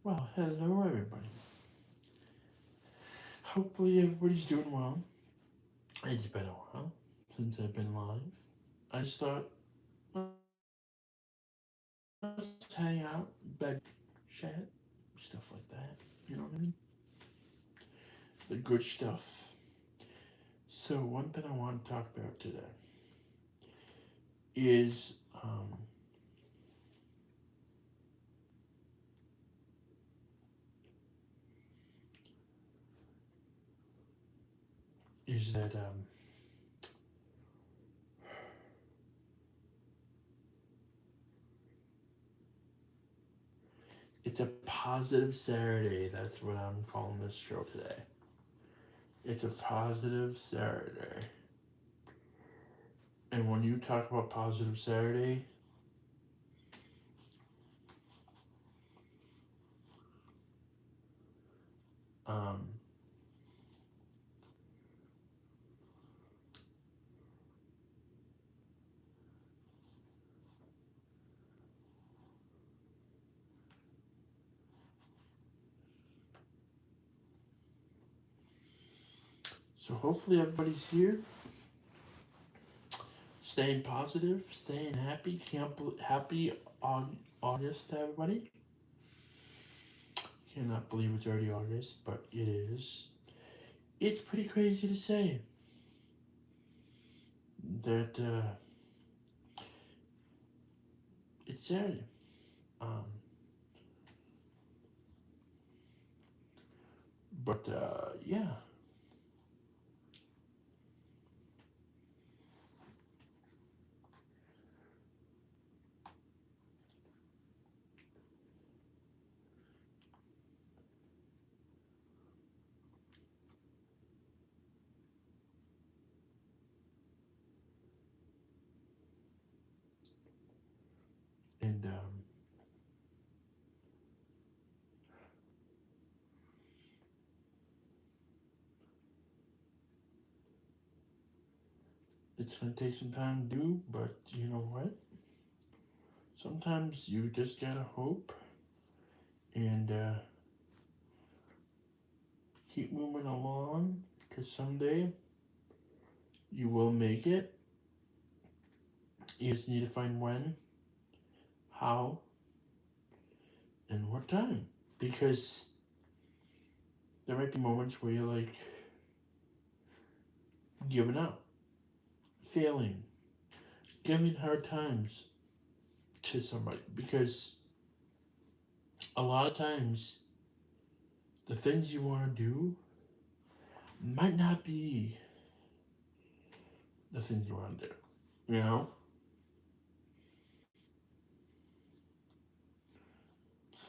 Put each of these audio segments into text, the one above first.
Well, hello everybody. Hopefully everybody's doing well. It's been a while since I've been live. I just thought, let's hang out, chat, stuff like that. You know what I mean? The good stuff. So one thing I want to talk about today is um, is that it's a positive Saturday. That's what I'm calling this show today. It's a positive Saturday. And when you talk about positive Saturday, um, so hopefully everybody's here, staying positive, staying happy. Happy August to everybody. Cannot believe it's already August, but it is. It's pretty crazy to say that it's Saturday. Um, but yeah, and it's gonna take some time to do. But you know what? Sometimes you just gotta hope and keep moving along, because someday you will make it. You just need to find when, how, and what time. Because there might be moments where you're like giving up, failing, giving hard times to somebody. Because a lot of times the things you want to do might not be the things you want to do. You know?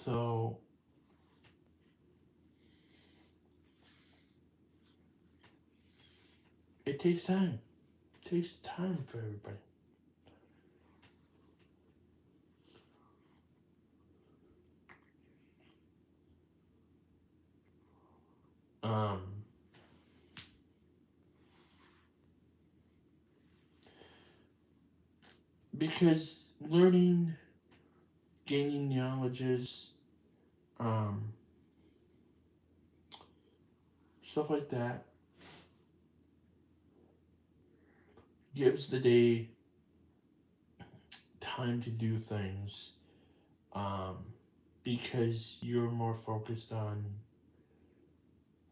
So it takes time. It takes time for everybody. Um, because learning, gaining knowledges, um, stuff like that gives the day time to do things, um, because you're more focused on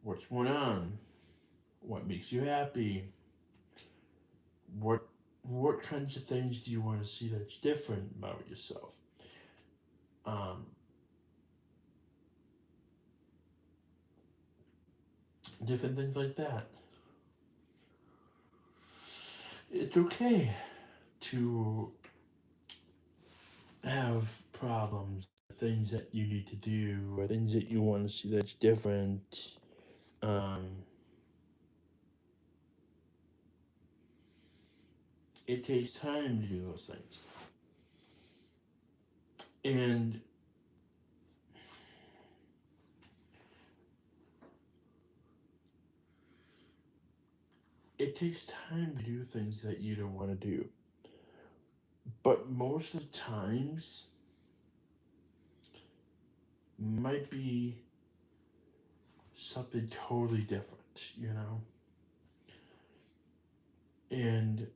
what's going on, what makes you happy, what what kinds of things do you want to see that's different about yourself, um, different things like that. It's okay to have problems, things that you need to do, or things that you want to see that's different. Um, it takes time to do those things. And it takes time to do things that you don't want to do. But most of the times, might be something totally different, And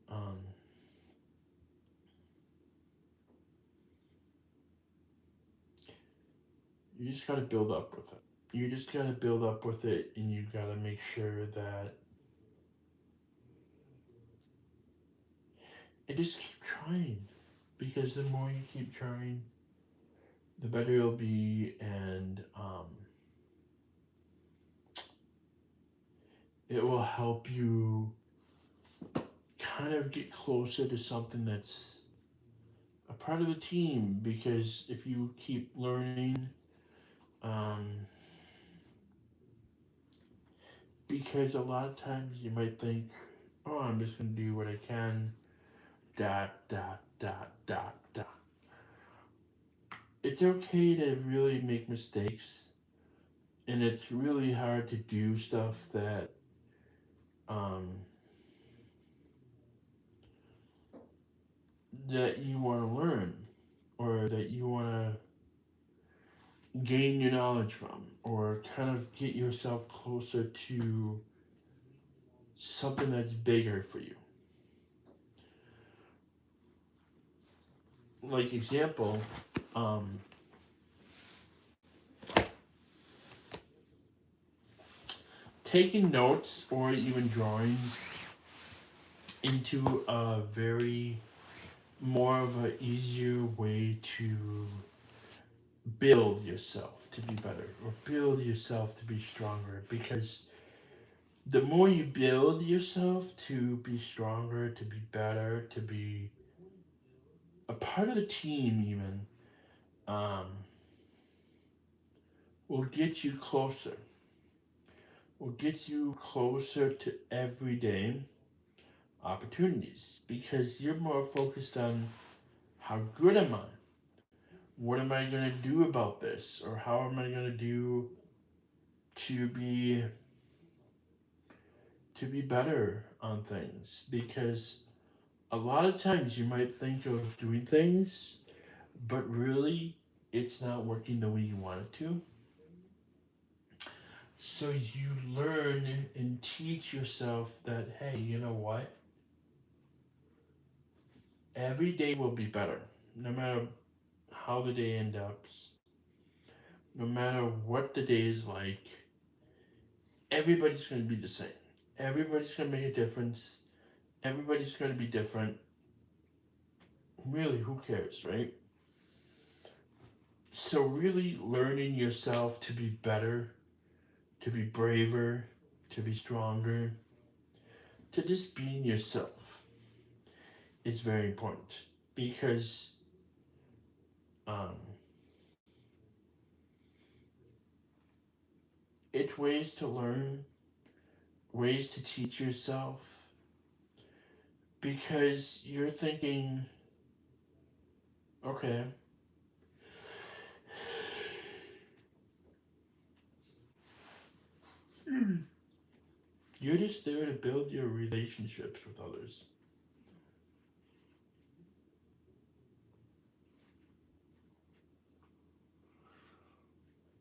you just got to build up with it. You just got to build up with it, and you got to make sure that and just keep trying, because the more you keep trying, the better it'll be, and it will help you kind of get closer to something that's a part of the team. Because if you keep learning, um, because a lot of times you might think, oh, I'm just gonna do what I can, dot dot dot dot dot. It's okay to really make mistakes, and it's really hard to do stuff um, that you want to learn, or that you want to gain your knowledge from, or kind of get yourself closer to something that's bigger for you. Like example, um, taking notes or even drawings into a very more of an easier way to build yourself to be better, or build yourself to be stronger. Because the more you build yourself to be stronger, to be better, to be a part of the team, even, um, will get you closer. Will get you closer to everyday opportunities, because you're more focused on how good am I? What am I going to do about this? Or how am I going to do to be better on things? Because a lot of times you might think of doing things, but really it's not working the way you want it to. So you learn and teach yourself that, hey, you know what? Every day will be better. No matter how the day ends up, no matter what the day is like, everybody's going to be the same. Everybody's going to make a difference. Everybody's going to be different. Really, who cares, right? So, really learning yourself to be better, to be braver, to be stronger, to just being yourself is very important. Because um, it's ways to learn, ways to teach yourself, because you're thinking, okay, you're just there to build your relationships with others.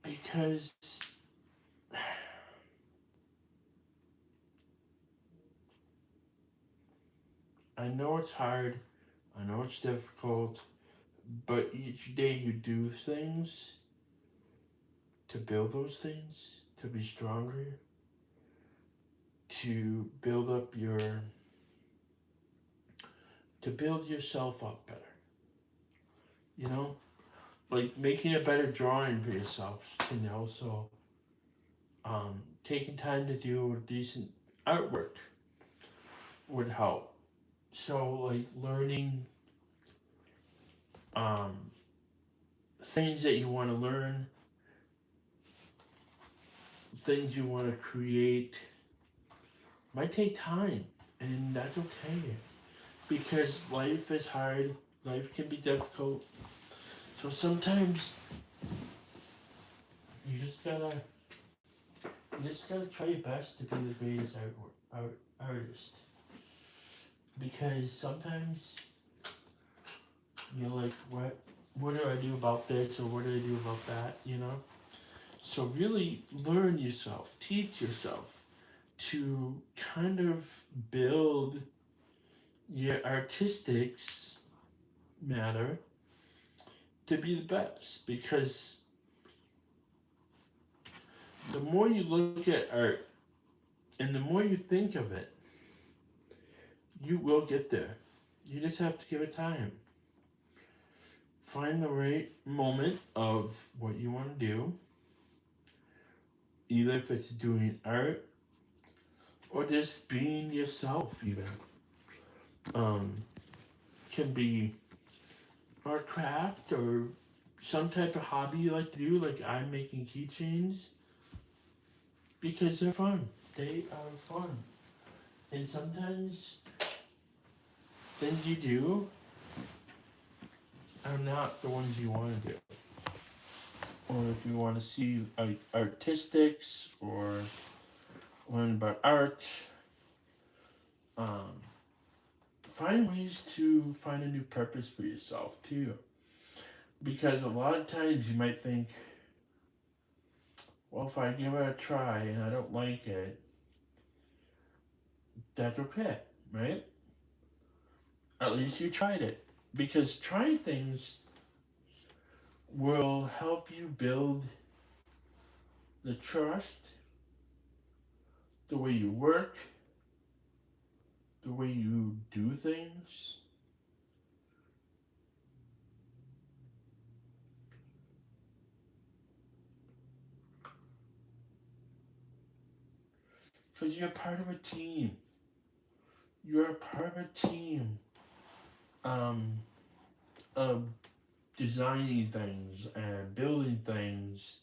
Because I know it's hard, I know it's difficult, but each day you do things to build those things, to be stronger, to build up to build yourself up better. You know, like making a better drawing for yourself, and also taking time to do decent artwork would help. So, like learning um, things that you want to learn, things you want to create, might take time, and that's okay. Because life is hard, life can be difficult. So sometimes you just gotta try your best to be the greatest artist. Because sometimes you're like, what do I do about this, or what do I do about that? So really learn yourself, teach yourself to kind of build your artistics matter to be the best, because the more you look at art and the more you think of it, you will get there. You just have to give it time. Find the right moment of what you want to do, either if it's doing art or just being yourself, even. Um, can be art craft or some type of hobby you like to do, like I'm making keychains, because they're fun. They are fun. And sometimes things you do are not the ones you want to do. Or if you want to see artistics or learn about art, um, find ways to find a new purpose for yourself too. Because a lot of times you might think, well, if I give it a try and I don't like it, that's okay, right? At least you tried it. Because trying things will help you build the trust, the way you work, the way you do things. Because you're part of a team. You're a part of a team um, of designing things and building things.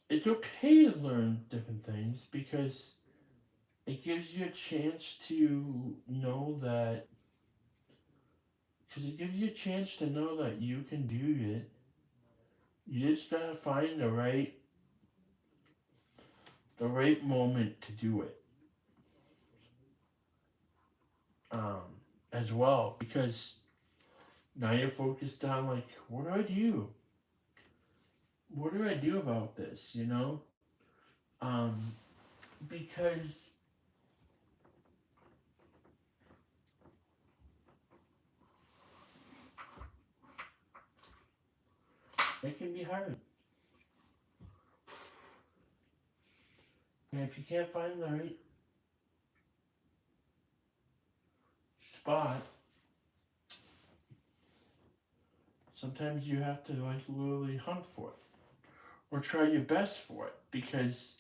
It's okay to learn different things because it gives you a chance to know that, because it gives you a chance to know that you can do it. You just gotta find the right moment to do it. Um, as well, because now you're focused on, like, what do I do? What do I do about this? Um, because it can be hard. And if you can't find the right spot, sometimes you have to, like, literally hunt for it or try your best for it, because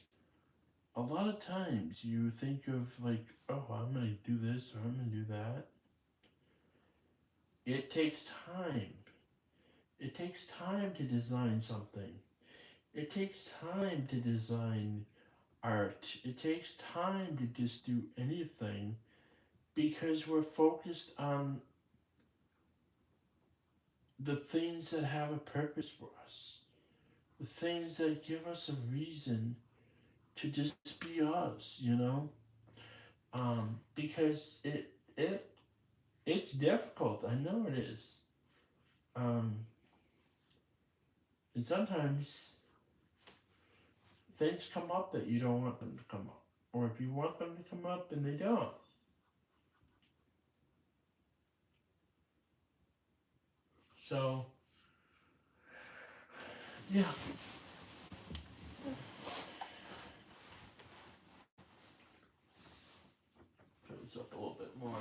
a lot of times you think of, like, oh, I'm gonna do this or I'm gonna do that. It takes time. It takes time to design something. It takes time to design art. It takes time to just do anything, because we're focused on the things that have a purpose for us, the things that give us a reason to just be us. Because it's difficult. I know it is. Um, and sometimes things come up that you don't want them to come up, or if you want them to come up and they don't. So yeah, turn this up a little bit more.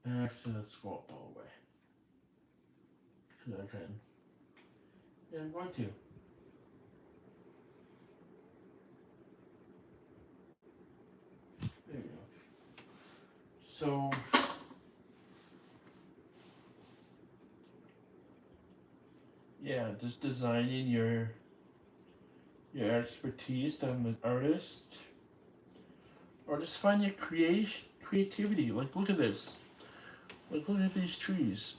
And actually, let's go up all the way. So I can. Yeah, I'm going to. There you go. So yeah, just designing your expertise as an artist, or just find your creativity. Like, look at this. Like, look at these trees.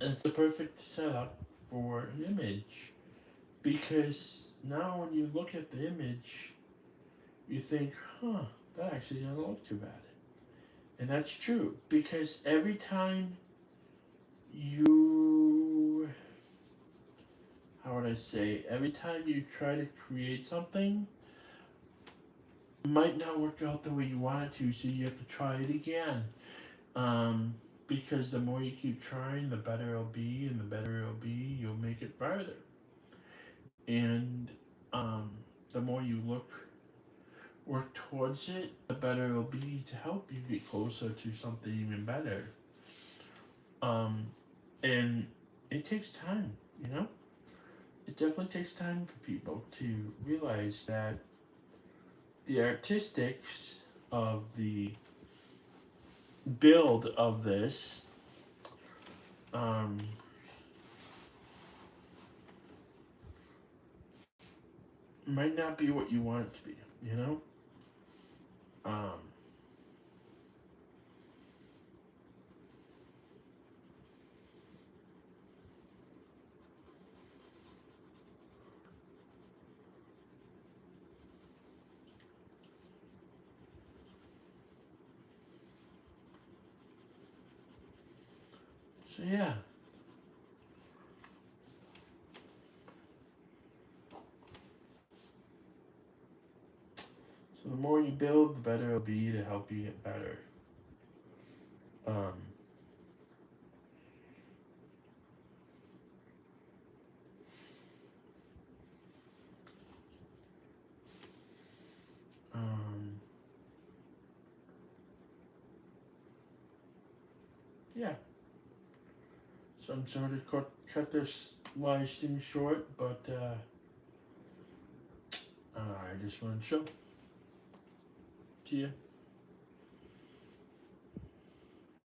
It's the perfect setup for an image. Because now when you look at the image, you think, huh, that actually doesn't look too bad. And that's true, because every time you, how would I say, every time you try to create something, it might not work out the way you want it to, so you have to try it again. Because the more you keep trying, the better it'll be, and the better it'll be, you'll make it farther. And um, the more you work towards it, the better it'll be to help you get closer to something even better. Um, and it takes time, you know? It definitely takes time for people to realize that the artistics of the build of this um, might not be what you want it to be, you know? Um, so yeah. So the more you build, the better it'll be to help you get better. Um, um, yeah. So I'm sorry to cut this live stream short, but I just wanted to show. See ya.